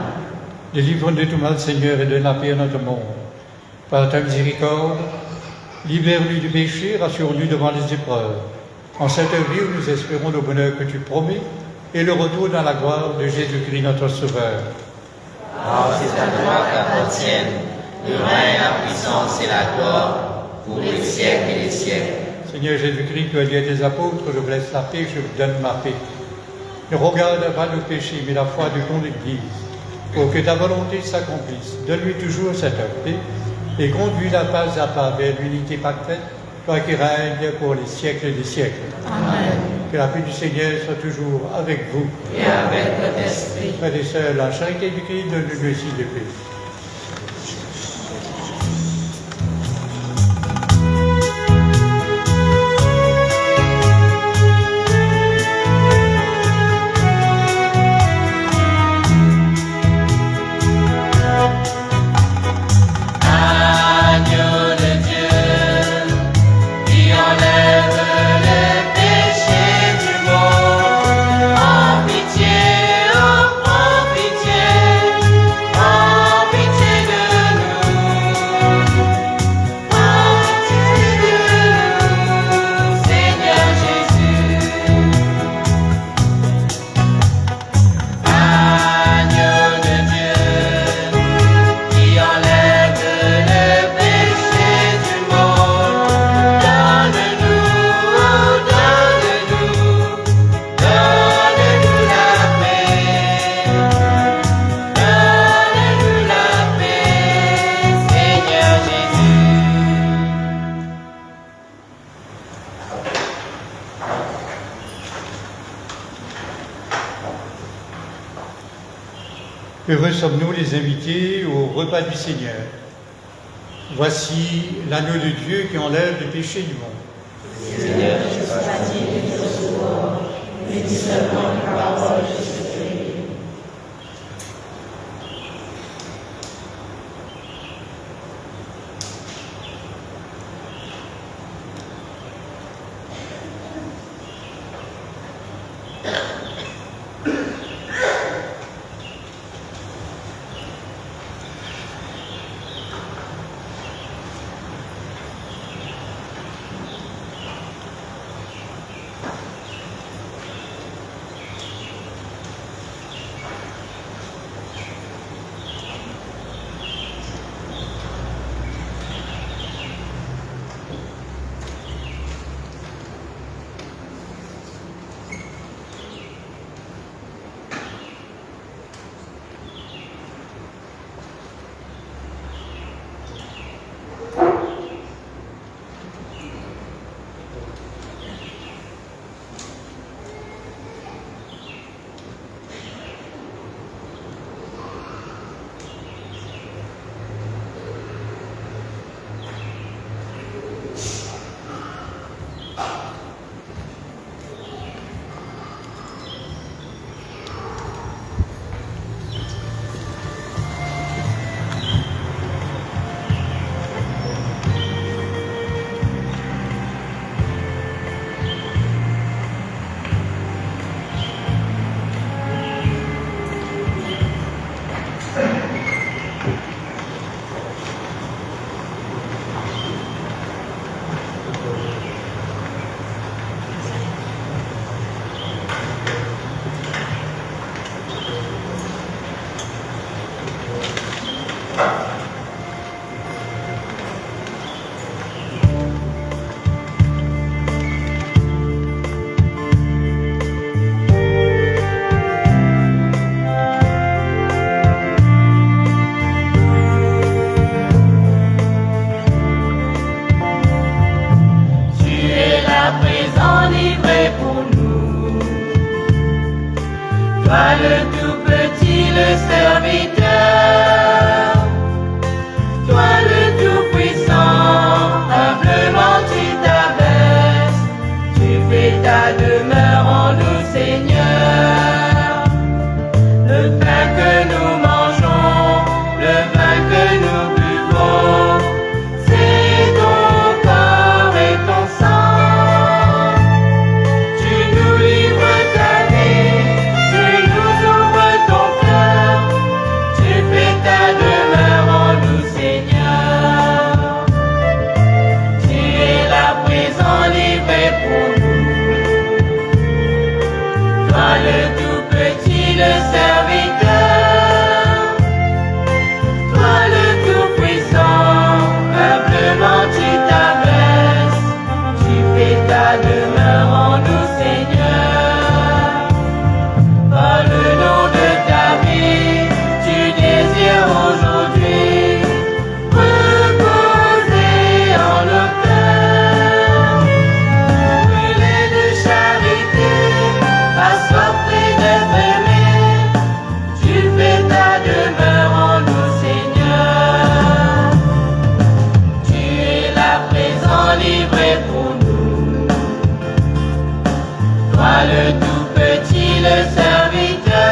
Speaker 2: Délivre-nous de tout mal, Seigneur, et donne la paix à notre monde. Par ta miséricorde, libère-nous du péché, rassure-nous devant les épreuves. En cette vie où nous espérons le bonheur que tu promets et le retour dans la gloire de Jésus-Christ, notre Sauveur.
Speaker 3: Car c'est à toi qu'appartiennent le règne, la puissance et la gloire pour les siècles et les siècles.
Speaker 2: Seigneur Jésus-Christ, tu as dit à tes apôtres: je vous laisse la paix, je vous donne ma paix. Ne regarde pas nos péchés, mais la foi de ton Église, pour que ta volonté s'accomplisse. Donne-lui toujours cette paix et conduis la pas à pas vers l'unité parfaite, toi qui règnes pour les siècles des siècles.
Speaker 3: Amen.
Speaker 2: Que la paix du Seigneur soit toujours avec vous.
Speaker 3: Et avec votre esprit.
Speaker 2: Frères et sœurs, la charité du Christ donne-nous aussi de paix. Heureux sommes-nous les invités au repas du Seigneur. Voici l'agneau de Dieu qui enlève le péché du monde.
Speaker 3: Seigneur, je suis pas digne de recevoir, mais dis seulement une parole, je serai guéri.
Speaker 4: Toi le tout petit, le serviteur, toi le tout puissant, humblement tu t'abaisses, tu fais ta demeure en nous, Seigneur. Le pain que nous mangeons, le vin que nous buvons, c'est ton corps et ton sang. Tu nous livres ta vie, tu nous ouvres ton cœur, tu fais ta demeure en nous, Seigneur. Tu es là présent, livré pour nous. Toi le tout petit, le serviteur, toi le tout puissant, humblement tu t'abaisses, tu fais ta demeure en nous, Seigneur. Par le nom de ta vie, tu désires aujourd'hui reposer en nos cœurs, brûler de charité, assoiffé d'être aimé, tu fais ta demeure en nous, Seigneur. Tu es là présent, livré pour nous. Toi le tout petit, le serviteur,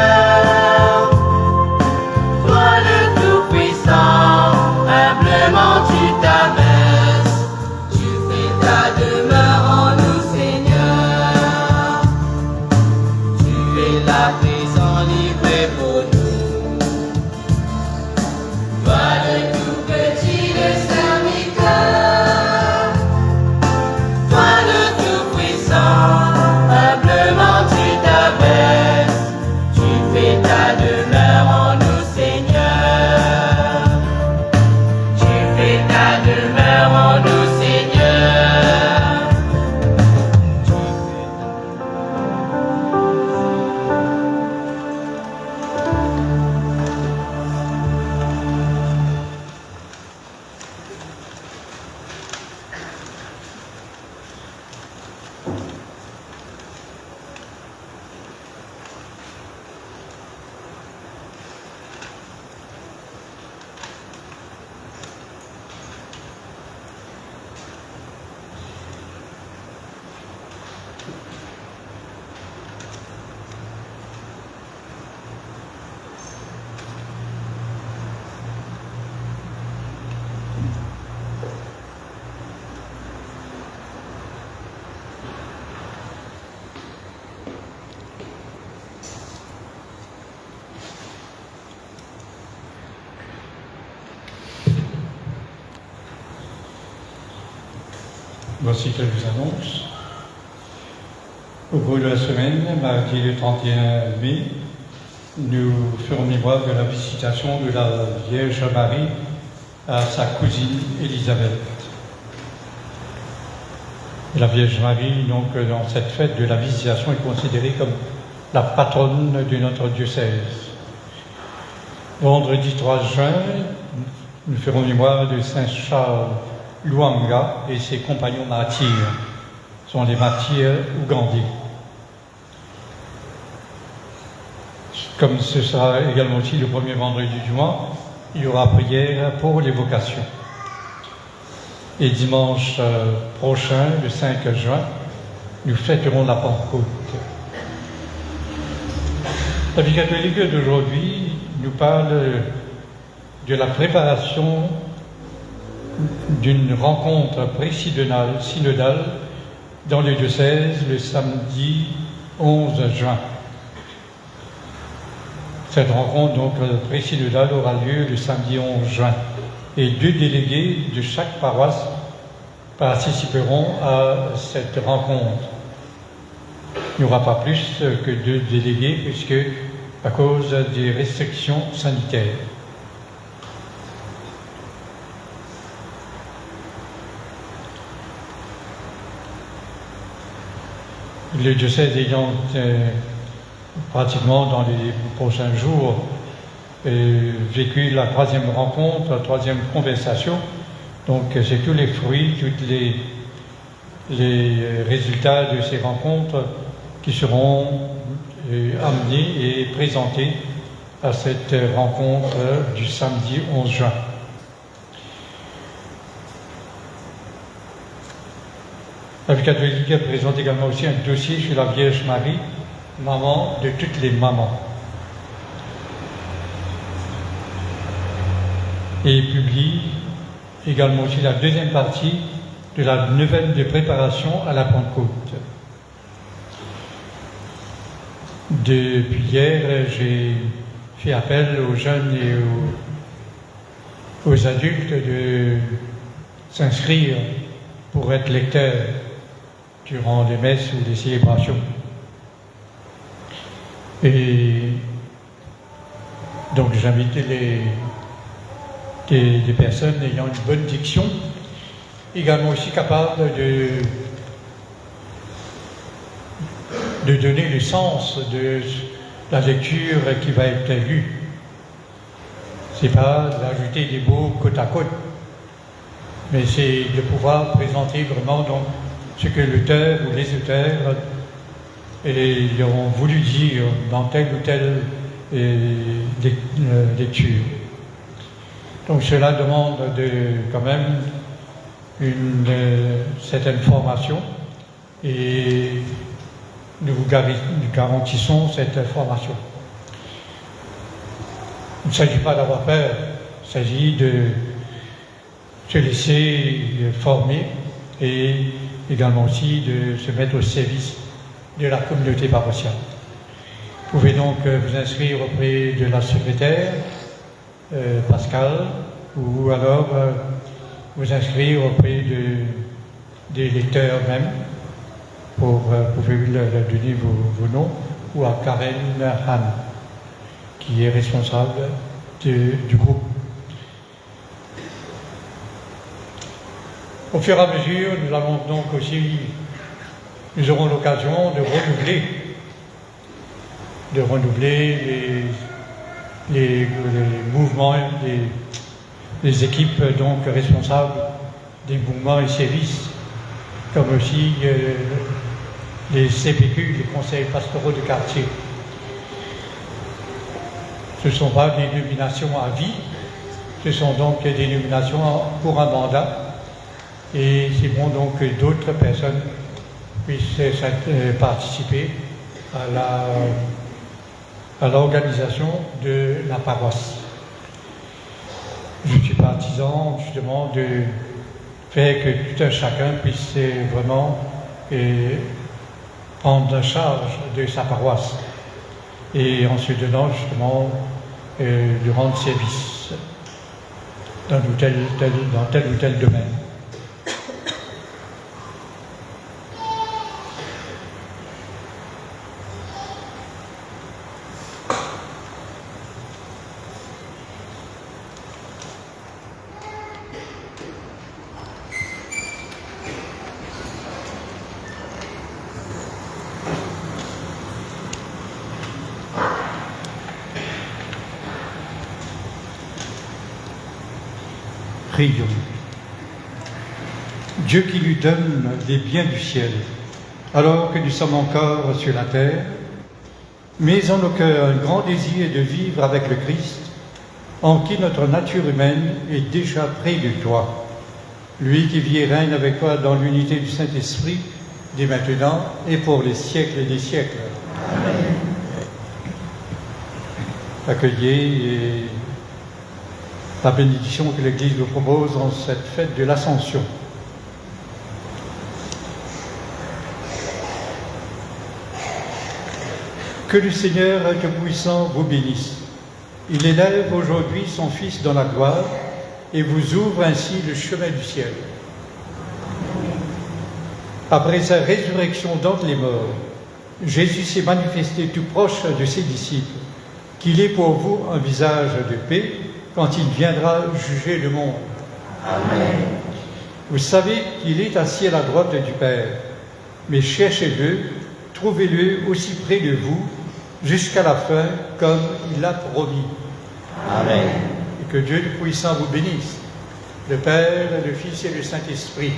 Speaker 4: toi le tout puissant, humblement tu t'abaisses, tu fais ta demeure en nous, Seigneur. Tu es là présent, livré pour nous. Toi le tout petit, le serviteur, toi le tout puissant, humblement tu t'abaisses, tu fais ta demeure en nous, Seigneur. Tu fais ta demeure en nous, Seigneur. Tu fais
Speaker 2: Voici quelques annonces. Au cours de la semaine, mardi le 31 mai, nous ferons mémoire de la visitation de la Vierge Marie à sa cousine Élisabeth. Et la Vierge Marie, donc, dans cette fête de la visitation, est considérée comme la patronne de notre diocèse. Vendredi 3 juin, nous ferons mémoire de Saint Charles Luanga et ses compagnons martyrs. Ce sont les martyrs ougandais. Comme ce sera également aussi le premier vendredi du mois, il y aura prière pour les vocations. Et dimanche prochain, le 5 juin, nous fêterons la Pentecôte. La vie catholique d'aujourd'hui nous parle de la préparation d'une rencontre synodale dans le diocèse le samedi 11 juin. Cette rencontre donc pré-synodale aura lieu le samedi 11 juin et 2 délégués de chaque paroisse participeront à cette rencontre. Il n'y aura pas plus que 2 délégués puisque à cause des restrictions sanitaires. Le diocèse ayant pratiquement dans les prochains jours vécu la 3e rencontre, la 3e conversation, donc c'est tous les fruits, tous les résultats de ces rencontres qui seront amenés et présentés à cette rencontre du samedi 11 juin. La vie catholique présente également aussi un dossier sur la Vierge Marie, maman de toutes les mamans. Et publie également aussi la deuxième partie de la neuvaine de préparation à la Pentecôte. Depuis hier, j'ai fait appel aux jeunes et aux adultes de s'inscrire pour être lecteurs durant les messes ou les célébrations. Et donc j'invite des personnes ayant une bonne diction, également aussi capables de donner le sens de la lecture qui va être lue. C'est pas d'ajouter des mots côte à côte, mais c'est de pouvoir présenter vraiment donc ce que l'auteur ou les auteurs ont voulu dire dans telle ou telle lecture. Donc cela demande quand même une certaine formation et nous vous garantissons cette formation. Il ne s'agit pas d'avoir peur, il s'agit de se laisser former et également aussi de se mettre au service de la communauté paroissiale. Vous pouvez donc vous inscrire auprès de la secrétaire Pascal, ou alors vous inscrire auprès des lecteurs même, vous pouvez leur donner vos noms, ou à Karen Han, qui est responsable du groupe. Au fur et à mesure, nous aurons l'occasion de renouveler les mouvements, les équipes donc responsables des mouvements et services, comme aussi les CPQ, les conseils pastoraux de quartier. Ce ne sont pas des nominations à vie, ce sont donc des nominations pour un mandat, et c'est bon donc que d'autres personnes puissent participer à l'organisation de la paroisse. Je suis partisan justement de faire que tout un chacun puisse vraiment prendre charge de sa paroisse et en se donnant justement de rendre service dans tel ou tel domaine. Prions. Dieu qui lui donne les biens du ciel, alors que nous sommes encore sur la terre, mets en nos cœurs un grand désir de vivre avec le Christ, en qui notre nature humaine est déjà près de toi. Lui qui vit et règne avec toi dans l'unité du Saint-Esprit, dès maintenant et pour les siècles des siècles. Amen. Accueillez la bénédiction que l'Église nous propose en cette fête de l'Ascension. Que le Seigneur Tout-Puissant vous bénisse. Il élève aujourd'hui son Fils dans la gloire et vous ouvre ainsi le chemin du ciel. Après sa résurrection d'entre les morts, Jésus s'est manifesté tout proche de ses disciples, qu'il est pour vous un visage de paix quand il viendra juger le monde. Amen. Vous savez qu'il est assis à la droite du Père, mais cherchez-le, trouvez-le aussi près de vous, jusqu'à la fin, comme il l'a promis. Amen. Et que Dieu Tout-Puissant vous bénisse, le Père, le Fils et le Saint-Esprit.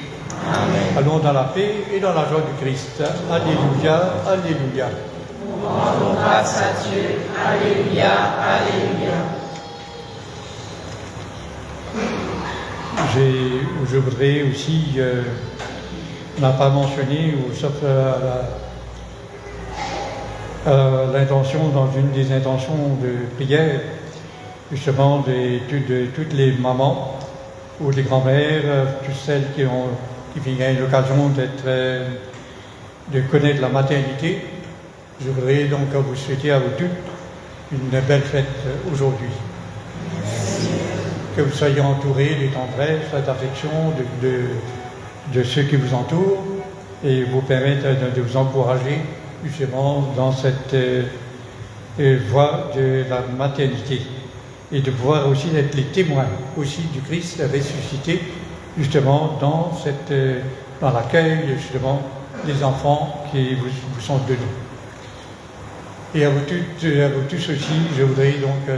Speaker 2: Amen. Allons dans la paix et dans la joie du Christ. Alléluia, alléluia.
Speaker 3: Rendons grâce à Dieu. Alléluia, Alléluia.
Speaker 2: Je voudrais aussi, on n'a pas mentionné, sauf l'intention, dans une des intentions de prière, justement de toutes les mamans ou les grand-mères, toutes celles qui viennent l'occasion de connaître la maternité. Je voudrais donc vous souhaiter à vous toutes une belle fête aujourd'hui. Que vous soyez entourés de tendresse, d'affection de ceux qui vous entourent et vous permettent de vous encourager justement dans cette voie de la maternité et de pouvoir aussi être les témoins aussi du Christ ressuscité justement dans l'accueil justement des enfants qui vous sont donnés. Et à vous tous aussi, je voudrais donc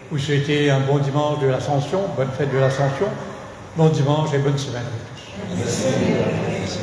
Speaker 2: vous souhaiter un bon dimanche de l'Ascension, bonne fête de l'Ascension, bon dimanche et bonne semaine à tous. Merci.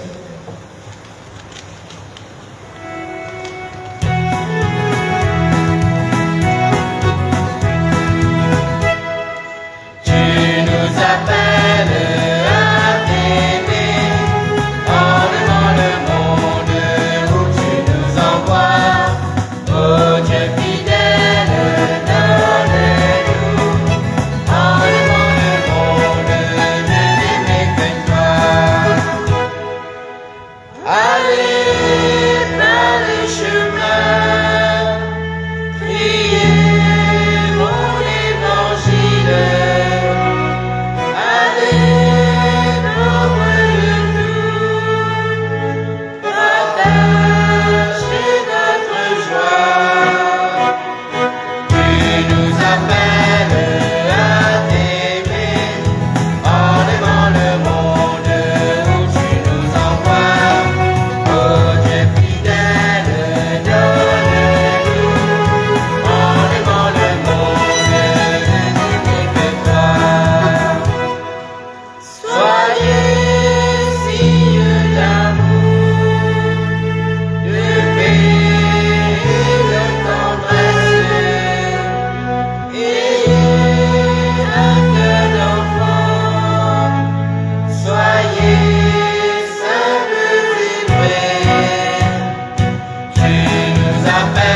Speaker 3: nous appelles.